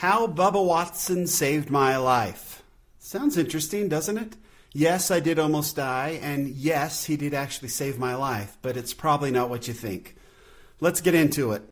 How Bubba Watson saved my life. Sounds interesting, doesn't it? Yes, I did almost die, and yes, he did actually save my life, but it's probably not what you think. Let's get into it.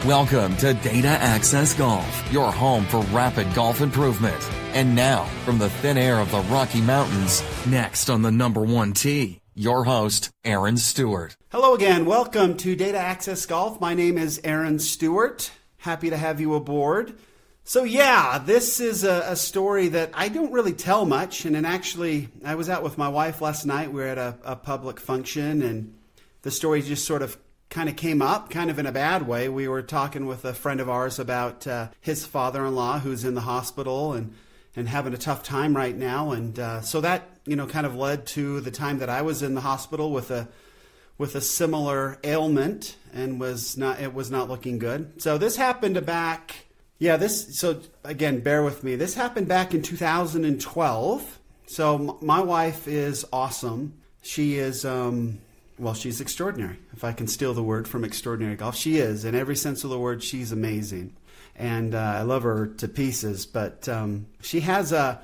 Welcome to Data Access Golf, your home for rapid golf improvement. And now, from the thin air of the Rocky Mountains, next on the number one tee, your host, Aaron Stewart. Hello again. Welcome to Data Access Golf. My name is Aaron Stewart. Happy to have you aboard. So this is a story that I don't really tell much. And actually, I was out with my wife last night. We were at a public function, and the story just sort of kind of came up, kind of in a bad way. We were talking with a friend of ours about his father-in-law who's in the hospital and having a tough time right now. And so that, kind of led to the time that I was in the hospital with a similar ailment and it was not looking good. So this happened so again, bear with me. This happened back in 2012. So my wife is awesome. She is, she's extraordinary. If I can steal the word from Extraordinary Golf, she is. In every sense of the word, she's amazing. And I love her to pieces. But she has a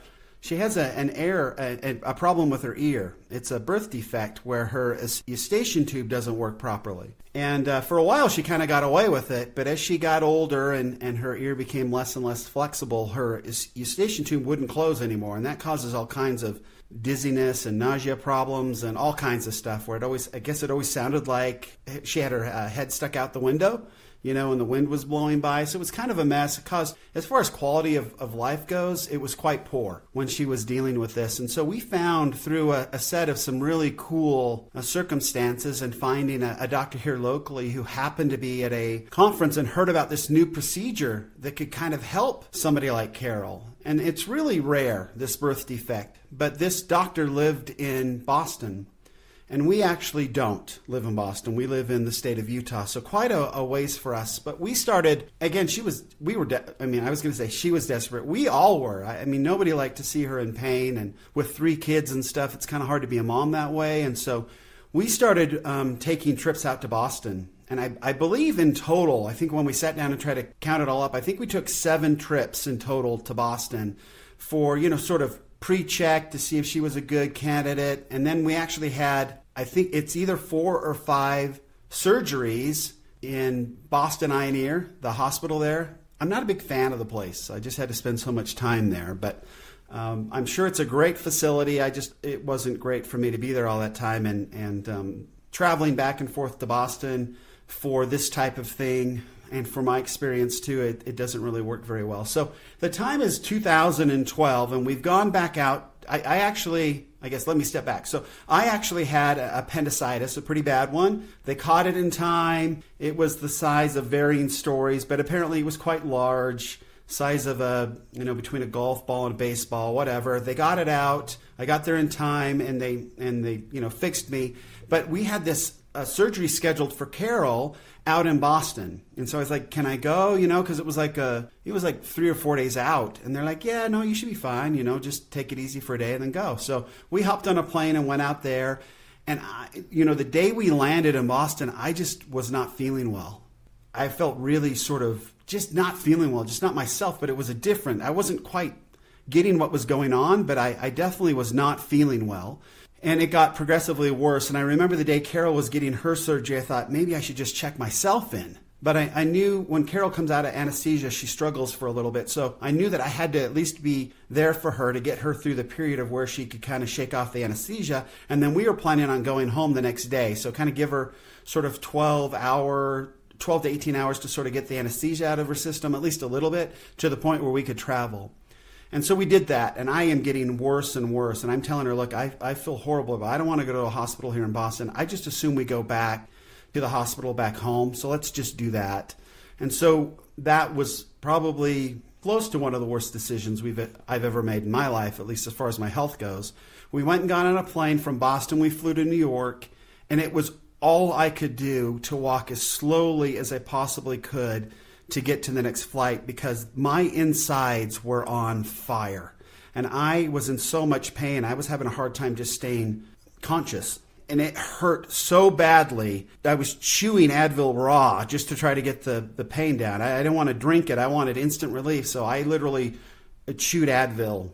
problem with her ear. It's a birth defect where her eustachian tube doesn't work properly. And for a while, she kind of got away with it. But as she got older and her ear became less and less flexible, her eustachian tube wouldn't close anymore. And that causes all kinds of dizziness and nausea problems and all kinds of stuff where it always sounded like she had her head stuck out the window, and the wind was blowing by. So it was kind of a mess. It caused, as far as quality of life goes, it was quite poor when she was dealing with this. And so we found through a set of some really cool circumstances and finding a doctor here locally who happened to be at a conference and heard about this new procedure that could kind of help somebody like Carol. And it's really rare, this birth defect. But this doctor lived in Boston. And we actually don't live in Boston. We live in the state of Utah. So quite a ways for us. But we started, again, she was desperate. We all were. Nobody liked to see her in pain. And with 3 kids and stuff, it's kind of hard to be a mom that way. And so we started taking trips out to Boston. And I believe in total, I think when we sat down and tried to count it all up, I think we took 7 trips in total to Boston for, sort of pre-check to see if she was a good candidate. And then we actually had, I think it's either 4 or 5 surgeries in Boston Eye and Ear, the hospital there. I'm not a big fan of the place. I just had to spend so much time there. But I'm sure it's a great facility. It wasn't great for me to be there all that time. And traveling back and forth to Boston for this type of thing, and for my experience too, it doesn't really work very well. So the time is 2012, and we've gone back out. Let me step back. So I actually had appendicitis, a pretty bad one. They caught it in time. It was the size of varying stories, but apparently it was quite large, size of between a golf ball and a baseball, whatever. They got it out. I got there in time, and they fixed me. But we had this surgery scheduled for Carol out in Boston. And so I was like, can I go? Because it was like 3 or 4 days out. And they're like, yeah, no, you should be fine. Just take it easy for a day and then go. So we hopped on a plane and went out there. And the day we landed in Boston, I just was not feeling well. I felt really sort of just not feeling well, just not myself, but it was I wasn't quite getting what was going on, but I definitely was not feeling well. And it got progressively worse. And I remember the day Carol was getting her surgery, I thought maybe I should just check myself in. But I knew when Carol comes out of anesthesia, she struggles for a little bit. So I knew that I had to at least be there for her to get her through the period of where she could kind of shake off the anesthesia. And then we were planning on going home the next day. So kind of give her sort of 12 to 18 hours to sort of get the anesthesia out of her system, at least a little bit, to the point where we could travel. And so we did that, and I am getting worse and worse. And I'm telling her, look, I feel horrible, but I don't want to go to a hospital here in Boston. I just assume we go back to the hospital back home, so let's just do that. And so that was probably close to one of the worst decisions I've ever made in my life, at least as far as my health goes. We went and got on a plane from Boston. We flew to New York, and it was all I could do to walk as slowly as I possibly could to get to the next flight because my insides were on fire. And I was in so much pain. I was having a hard time just staying conscious. and it hurt so badly. I was chewing Advil raw just to try to get the pain down. I didn't want to drink it. I wanted instant relief, so I literally chewed Advil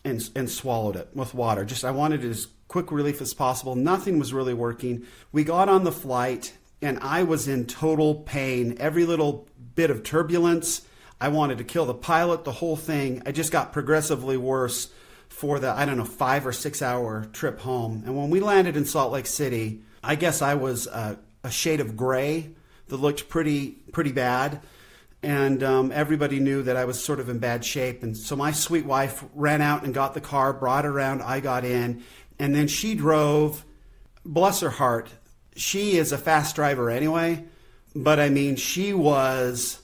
and swallowed it with water. I wanted as quick relief as possible. Nothing was really working. We got on the flight, and I was in total pain. Every little bit of turbulence, I wanted to kill the pilot, the whole thing. I just got progressively worse for the, 5 or 6 hour trip home. And when we landed in Salt Lake City, I guess I was a shade of gray that looked pretty bad. And everybody knew that I was sort of in bad shape. And so my sweet wife ran out and got the car, brought it around, I got in. And then she drove, bless her heart, she is a fast driver anyway. But I mean, she was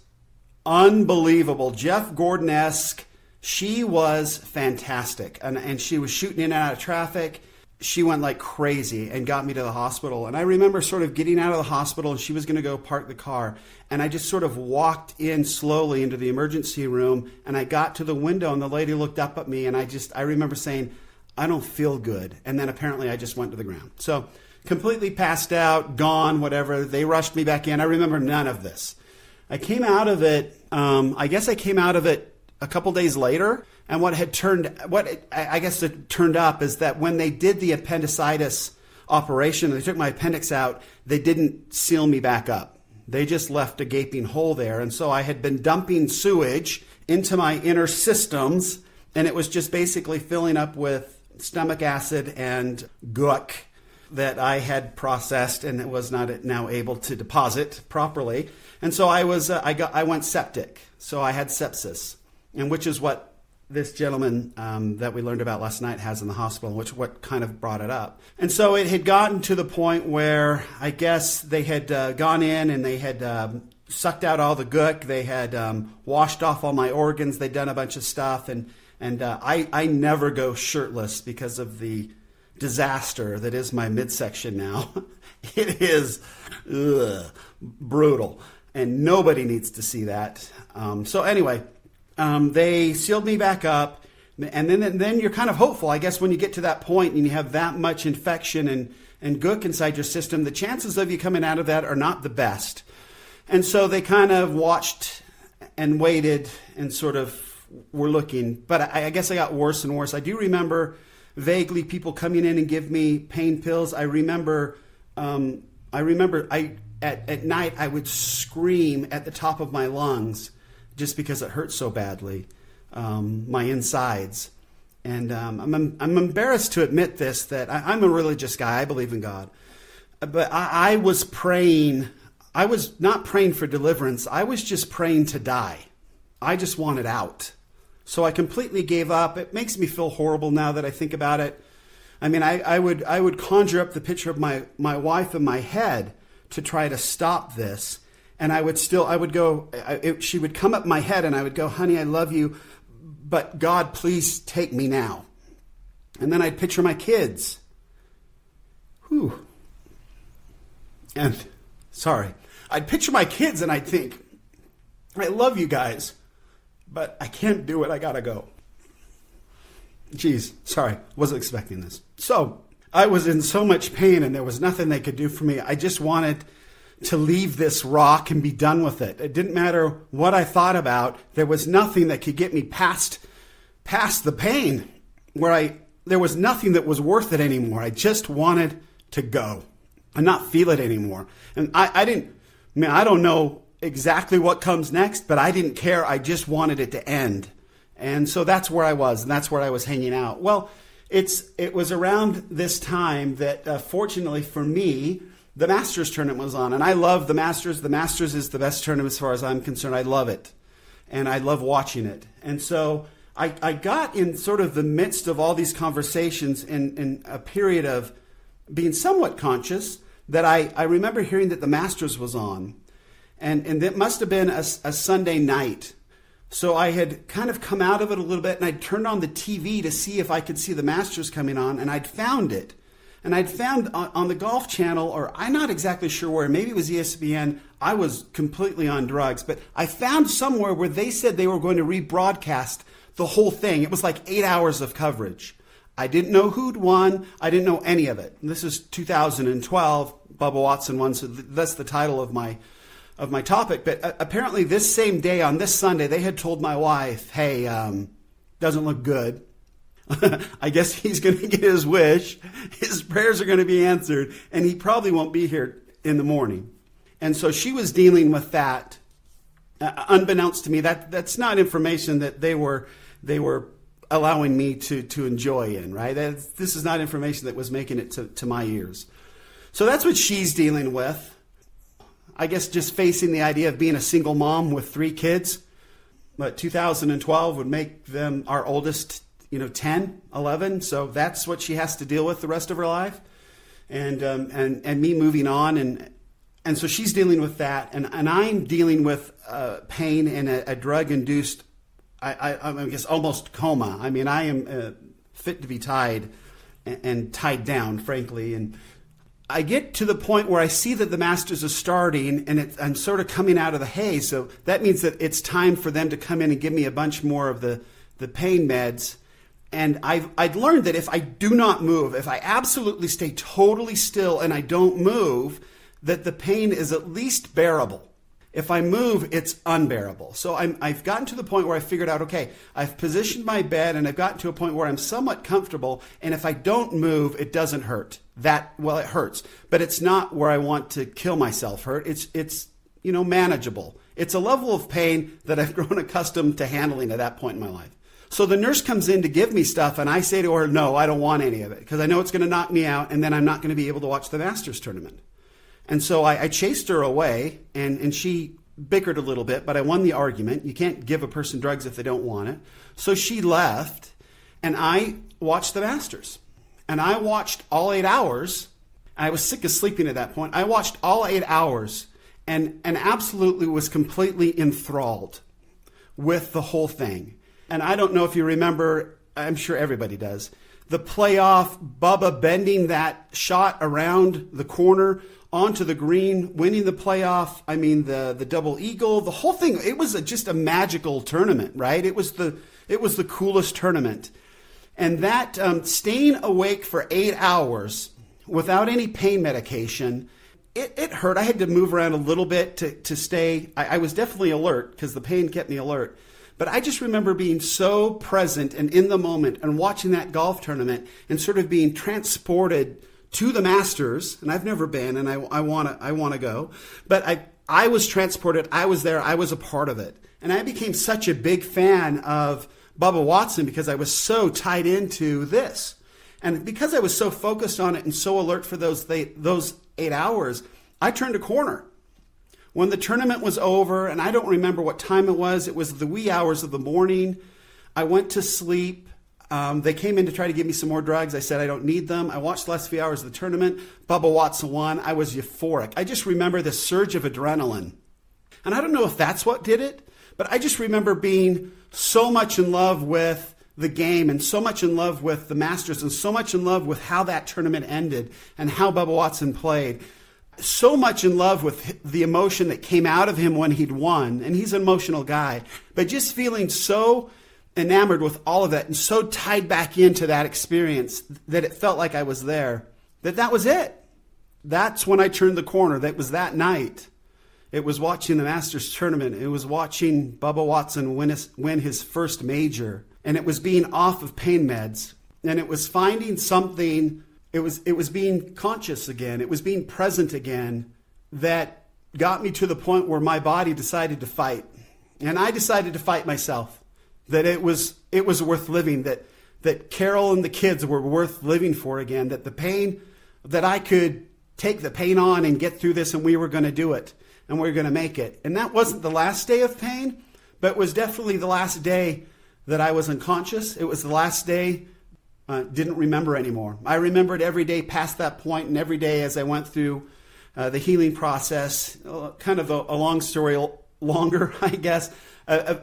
unbelievable. Jeff Gordon-esque. She was fantastic, and she was shooting in and out of traffic. She went like crazy and got me to the hospital. And I remember sort of getting out of the hospital, and she was going to go park the car. And I just sort of walked in slowly into the emergency room, and I got to the window, and the lady looked up at me, and I remember saying, I don't feel good. And then apparently I just went to the ground. So completely passed out, gone, whatever. They rushed me back in. I remember none of this. I came out of it, I guess I came out of it a couple days later, and it turned up is that when they did the appendicitis operation, they took my appendix out, they didn't seal me back up. They just left a gaping hole there. And so I had been dumping sewage into my inner systems, and it was just basically filling up with stomach acid and gook that I had processed and it was not now able to deposit properly. And so I went septic. So I had sepsis. And which is what this gentleman that we learned about last night has in the hospital, what kind of brought it up. And so it had gotten to the point where I guess they had gone in and they had sucked out all the gook. They had washed off all my organs. They'd done a bunch of stuff. And I never go shirtless because of the disaster that is my midsection now. It is brutal. And nobody needs to see that. So anyway... they sealed me back up, and then you're kind of hopeful. I guess when you get to that point and you have that much infection and gook inside your system, the chances of you coming out of that are not the best. And so they kind of watched and waited and sort of were looking. But I guess I got worse and worse. I do remember vaguely people coming in and give me pain pills. I remember at night I would scream at the top of my lungs just because it hurt so badly, my insides. And I'm embarrassed to admit this, that I'm a religious guy. I believe in God. But I was praying. I was not praying for deliverance. I was just praying to die. I just wanted out. So I completely gave up. It makes me feel horrible now that I think about it. I mean, I would conjure up the picture of my wife in my head to try to stop this. And she would come up my head and I would go, honey, I love you, but God, please take me now. And then I'd picture my kids. Whew. And, I'd picture my kids and I'd think, I love you guys, but I can't do it. I gotta go. Geez, wasn't expecting this. So I was in so much pain and there was nothing they could do for me. I just wanted to leave this rock and be done with it. It didn't matter what I thought about. There was nothing that could get me past the pain, there was nothing that was worth it anymore. I just wanted to go and not feel it anymore. And I don't know exactly what comes next, but I didn't care. I just wanted it to end. And so that's where I was, and that's where I was hanging out. Well, it was around this time that, fortunately for me, the Masters tournament was on, and I love the Masters. The Masters is the best tournament as far as I'm concerned. I love it, and I love watching it. And so I got in sort of the midst of all these conversations in a period of being somewhat conscious that I remember hearing that the Masters was on, and it must have been a Sunday night. So I had kind of come out of it a little bit, and I'd turned on the TV to see if I could see the Masters coming on, and I'd found it. And I'd found on the Golf Channel, or I'm not exactly sure where, maybe it was ESPN, I was completely on drugs, but I found somewhere where they said they were going to rebroadcast the whole thing. It was like 8 hours of coverage. I didn't know who'd won. I didn't know any of it. And this is 2012. Bubba Watson won, so that's the title of my topic. But apparently this same day, on this Sunday, they had told my wife, hey, doesn't look good. I guess he's going to get his wish. His prayers are going to be answered, and he probably won't be here in the morning. And so she was dealing with that. Unbeknownst to me, that's not information that they were allowing me to enjoy in, right? This is not information that was making it to my ears. So that's what she's dealing with. I guess just facing the idea of being a single mom with 3 kids. But 2012 would make them our oldest, 10, 11. So that's what she has to deal with the rest of her life. And me moving on. And so she's dealing with that. And I'm dealing with pain in a drug-induced, I guess, almost coma. I mean, I am fit to be tied and tied down, frankly. And I get to the point where I see that the Masters are starting, and I'm sort of coming out of the haze. So that means that it's time for them to come in and give me a bunch more of the pain meds. And I'd learned that if I do not move, if I absolutely stay totally still and I don't move, that the pain is at least bearable. If I move, it's unbearable. So I've gotten to the point where I figured out, okay, I've positioned my bed and I've gotten to a point where I'm somewhat comfortable. And if I don't move, it doesn't hurt. It hurts, but it's not where I want to kill myself hurt. It's manageable. It's a level of pain that I've grown accustomed to handling at that point in my life. So the nurse comes in to give me stuff, and I say to her, no, I don't want any of it, because I know it's going to knock me out, and then I'm not going to be able to watch the Masters tournament. And so I chased her away, and she bickered a little bit, but I won the argument. You can't give a person drugs if they don't want it. So she left, and I watched the Masters. And I watched all 8 hours. I was sick of sleeping at that point. I watched all 8 hours and absolutely was completely enthralled with the whole thing. And I don't know if you remember, I'm sure everybody does, the playoff, Bubba bending that shot around the corner onto the green, winning the playoff. I mean, the double eagle, the whole thing. It was just a magical tournament, right? It was the coolest tournament. And that staying awake for 8 hours without any pain medication, it hurt. I had to move around a little bit to stay. I was definitely alert because the pain kept me alert. But I just remember being so present and in the moment and watching that golf tournament and sort of being transported to the Masters. And I've never been, and I want to go. But I was transported. I was there. I was a part of it. And I became such a big fan of Bubba Watson because I was so tied into this. And because I was so focused on it and so alert for those 8 hours, I turned a corner. When the tournament was over, and I don't remember what time it was the wee hours of the morning, I went to sleep. They came in to try to give me some more drugs. I said I don't need them. I watched the last few hours of the tournament. Bubba Watson won. I was euphoric. I just remember the surge of adrenaline. And I don't know if that's what did it, but I just remember being so much in love with the game and so much in love with the Masters and so much in love with how that tournament ended and how Bubba Watson played. So much in love with the emotion that came out of him when he'd won. And he's an emotional guy. But just feeling so enamored with all of that and so tied back into that experience that it felt like I was there, that was it. That's when I turned the corner. That was that night. It was watching the Masters tournament. It was watching Bubba Watson win his first major. And it was being off of pain meds. And it was finding something. It was being conscious again. It was being present again that got me to the point where my body decided to fight. And I decided to fight myself. That it was worth living. That Carol and the kids were worth living for again. That the pain, that I could take the pain on and get through this, and we were going to do it. And we were going to make it. And that wasn't the last day of pain, but it was definitely the last day that I was unconscious. It was the last day didn't remember anymore. I remembered every day past that point, and every day as I went through the healing process, kind of a long story, longer, I guess.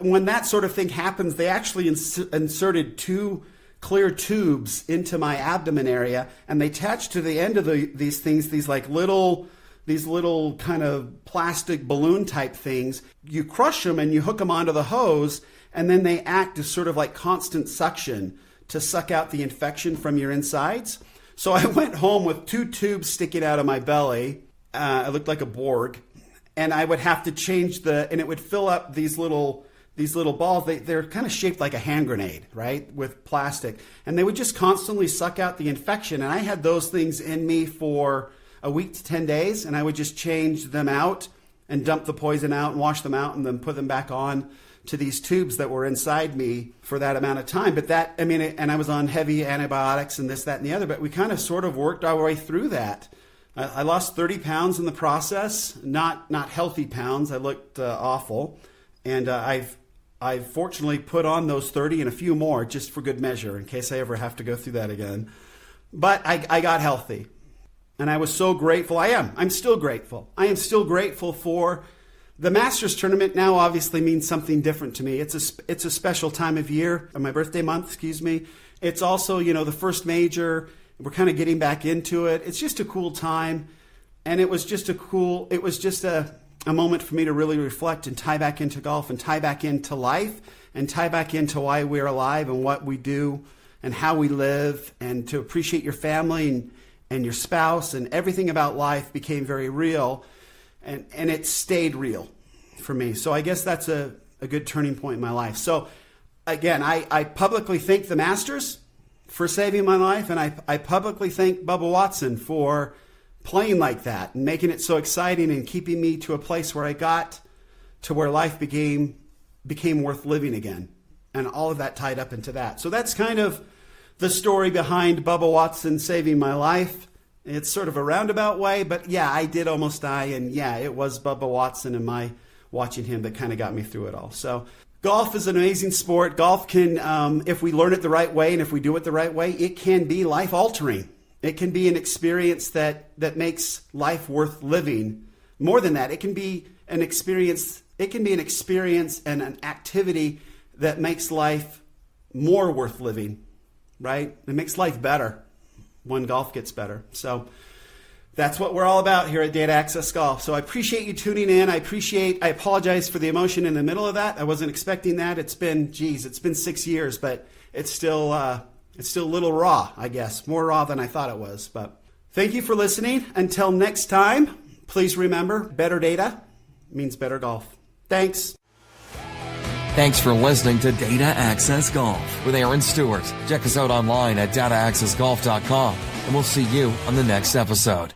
When that sort of thing happens, they actually inserted 2 clear tubes into my abdomen area, and they attached to the end of these things, these little kind of plastic balloon type things. You crush them and you hook them onto the hose, and then they act as sort of like constant suction to suck out the infection from your insides. So I went home with 2 tubes sticking out of my belly. I looked like a Borg, and I would have to change and it would fill up these little balls. They're kind of shaped like a hand grenade, right, with plastic, and they would just constantly suck out the infection. And I had those things in me for a week to 10 days, and I would just change them out and dump the poison out and wash them out and then put them back on to these tubes that were inside me for that amount of time. But and I was on heavy antibiotics and this, that, and the other, but we kind of sort of worked our way through that. I lost 30 pounds in the process, not healthy pounds. I looked awful. And I've fortunately put on those 30 and a few more just for good measure in case I ever have to go through that again. But I got healthy. And I was so grateful. I'm still grateful. I am still grateful for the Masters tournament. Now obviously means something different to me. It's a special time of year, my birthday month, excuse me. It's also, the first major. We're kind of getting back into it. It's just a cool time. And it was just a moment for me to really reflect and tie back into golf and tie back into life and tie back into why we're alive and what we do and how we live, and to appreciate your family and your spouse, and everything about life became very real, and it stayed real for me. So I guess that's a good turning point in my life. So again, I publicly thank the Masters for saving my life, and I publicly thank Bubba Watson for playing like that and making it so exciting and keeping me to a place where I got to where life became worth living again, and all of that tied up into that. So that's kind of the story behind Bubba Watson saving my life. It's sort of a roundabout way, but yeah, I did almost die, and yeah, it was Bubba Watson and my watching him that kind of got me through it all. So golf is an amazing sport. Golf can, if we learn it the right way and if we do it the right way, it can be life-altering. It can be an experience that makes life worth living. More than that, it can be an experience. It can be an experience and an activity that makes life more worth living, right? It makes life better when golf gets better. So that's what we're all about here at Data Access Golf. So I appreciate you tuning in. I apologize for the emotion in the middle of that. I wasn't expecting that. It's been 6 years, but it's still a little raw, I guess. More raw than I thought it was. But thank you for listening. Until next time, please remember, better data means better golf. Thanks. Thanks for listening to Data Access Golf with Aaron Stewart. Check us out online at dataaccessgolf.com, and we'll see you on the next episode.